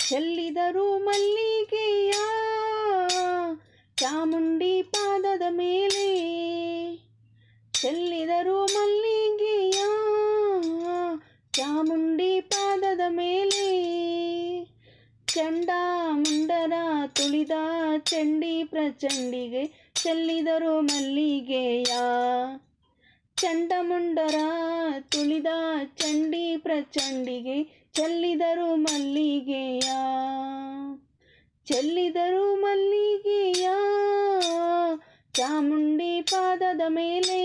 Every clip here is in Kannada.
ಚೆಲ್ಲಿದರು ಮಲ್ಲಿಗೆಯ ಚಾಮುಂಡಿ ಪಾದದ ಮೇಲೆ, ಚೆಲ್ಲಿದರು ಮಲ್ಲಿಗೆಯ ಚಾಮುಂಡಿ ಪಾದದ ಮೇಲೆ. ಚಂಡಮುಂಡರ ತುಳಿದ ಚಂಡಿ ಪ್ರಚಂಡಿಗೆ ಚೆಲ್ಲಿದರು ಮಲ್ಲಿಗೆಯ. ಚಂಡಮುಂಡರ ತುಳಿದ ಚಂಡಿ ಪ್ರಚಂಡಿಗೆ ಚೆಲ್ಲಿದರು ಮಲ್ಲಿಗೆಯ. ಚೆಲ್ಲಿದರು ಮಲ್ಲಿಗೆಯ ಚಾಮುಂಡಿ ಪಾದದ ಮೇಲೆ,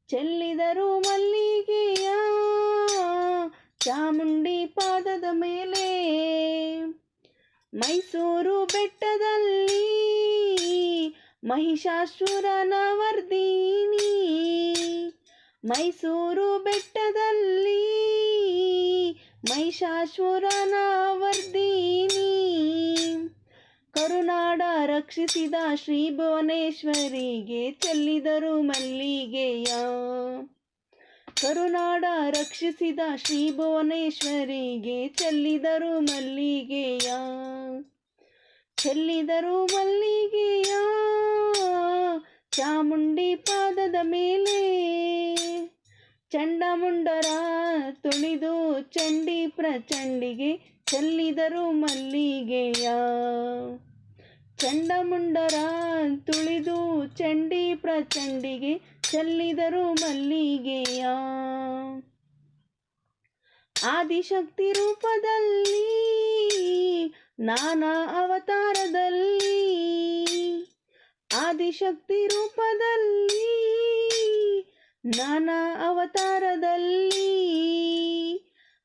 ಚೆಲ್ಲಿದರು ಮಲ್ಲಿಗೆಯ ಚಾಮುಂಡಿ ಪಾದದ ಮೇಲೆ. ಮೈಸೂರು ಬೆಟ್ಟದಲ್ಲಿ ಮಹಿಷಾಸುರನ ವರ್ದಿನಿ, ಮೈಸೂರು ಬೆಟ್ಟದಲ್ಲಿ ಮಹಿಷಾಸುರನ ವರ್ದಿನಿ. ಕರುನಾಡ ರಕ್ಷಿಸಿದ ಶ್ರೀ ಭುವನೇಶ್ವರಿಗೆ ಚೆಲ್ಲಿದರು ಮಲ್ಲಿಗೆಯ. ಕರುನಾಡ ರಕ್ಷಿಸಿದ ಶ್ರೀ ಭುವನೇಶ್ವರಿಗೆ ಚೆಲ್ಲಿದರು ಮಲ್ಲಿಗೆಯ. ಚೆಲ್ಲಿದರು ಮಲ್ಲಿಗೆಯ ಚಾಮುಂಡಿ ಪಾದದ ಮೇಲೆ. ಚಂಡಮುಂಡರ ತುಳಿದು ಚಂಡಿ ಪ್ರಚಂಡಿಗೆ ಚೆಲ್ಲಿದರು ಮಲ್ಲಿಗೆಯ. ಚಂಡಮುಂಡರ ತುಳಿದು ಚಂಡಿ ಪ್ರಚಂಡಿಗೆ ಚೆಲ್ಲಿದರು ಮಲ್ಲಿಗೆಯ. ಆದಿಶಕ್ತಿ ರೂಪದಲ್ಲಿ ನಾನಾ ಅವತಾರದಲ್ಲಿ, ಆದಿಶಕ್ತಿ ರೂಪದಲ್ಲಿ ನಾನಾ ಅವತಾರದಲ್ಲಿ.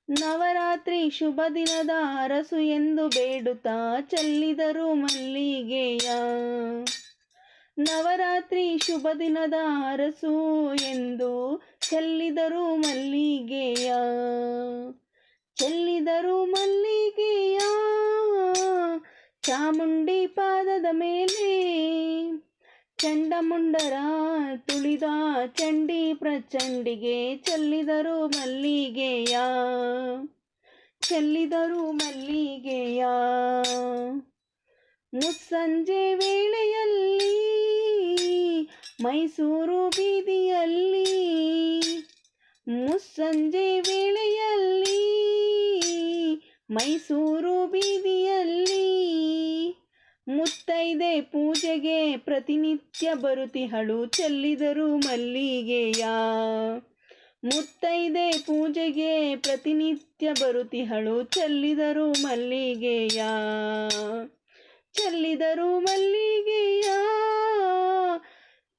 ನವರಾತ್ರಿ ಶುಭ ದಿನದ ಅರಸು ಎಂದು ಬೇಡುತ್ತಾ ಚೆಲ್ಲಿದರು ಮಲ್ಲಿಗೆಯ. ನವರಾತ್ರಿ ಶುಭ ದಿನದ ಅರಸು ಎಂದು ಚೆಲ್ಲಿದರು ಮಲ್ಲಿಗೆಯ. ಚೆಲ್ಲಿದರು ಮಲ್ಲಿಗೆಯ ಚಾಮುಂಡಿ ಪಾದದ ಮೇಲೆ. ಚಂಡಮುಂಡರ ತುಳಿದ ಚಂಡಿ ಪ್ರಚಂಡಿಗೆ ಚೆಲ್ಲಿದರು ಮಲ್ಲಿಗೆಯ. ಚೆಲ್ಲಿದರು ಮಲ್ಲಿಗೆಯ. ಮುಸ್ಸಂಜೆ ವೇಳೆಯಲ್ಲಿ ಮೈಸೂರು ಬೀದಿಯಲ್ಲಿ, ಮುಸ್ಸಂಜೆ ವೇಳೆಯಲ್ಲಿ ಮೈಸೂರು ಬೀದಿಯಲ್ಲಿ. ಮುತ್ತೈದೆ ಪೂಜೆಗೆ ಪ್ರತಿನಿತ್ಯ ಬರುತಿಹಳು ಚೆಲ್ಲಿದರು ಮಲ್ಲಿಗೆಯ. ಮುತ್ತೈದೆ ಪೂಜೆಗೆ ಪ್ರತಿನಿತ್ಯ ಬರುತಿಹಳು ಚೆಲ್ಲಿದರು ಮಲ್ಲಿಗೆಯ. ಚೆಲ್ಲಿದರು ಮಲ್ಲಿಗೆಯ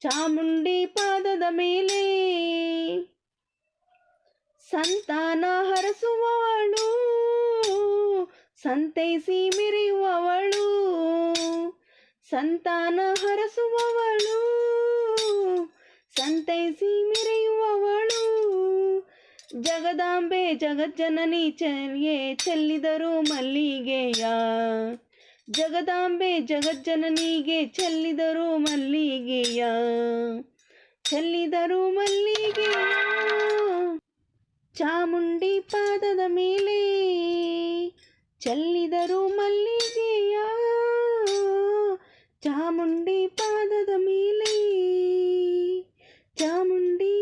ಚಾಮುಂಡಿ ಪಾದದ ಮೇಲೆ. ಸಂತಾನ ಹರಸುವವಳು ಸಂತೈಸಿ ಮೆರೆಯುವವಳು, ಸಂತಾನ ಹರಸುವವಳು ಸಂತೈಸಿ ಮೆರೆಯುವವಳು. ಜಗದಾಂಬೆ ಜಗಜ್ಜನನಿ ಚೆಲ್ಲಿದರು ಮಲ್ಲಿಗೆಯ. ಜಗದಾಂಬೆ ಜಗಜ್ಜನನಿಗೆ ಚೆಲ್ಲಿದರು ಮಲ್ಲಿಗೆಯ. ಚೆಲ್ಲಿದರು ಮಲ್ಲಿಗೆಯ ಚಾಮುಂಡಿ ಪಾದದ ಮೇಲೆ. ಚೆಲ್ಲಿದರು ಮಲ್ಲಿಗೆಯ ಚಾಮುಂಡಿ ಪಾದದ ಮೇಲೆ. ಚಾಮುಂಡಿ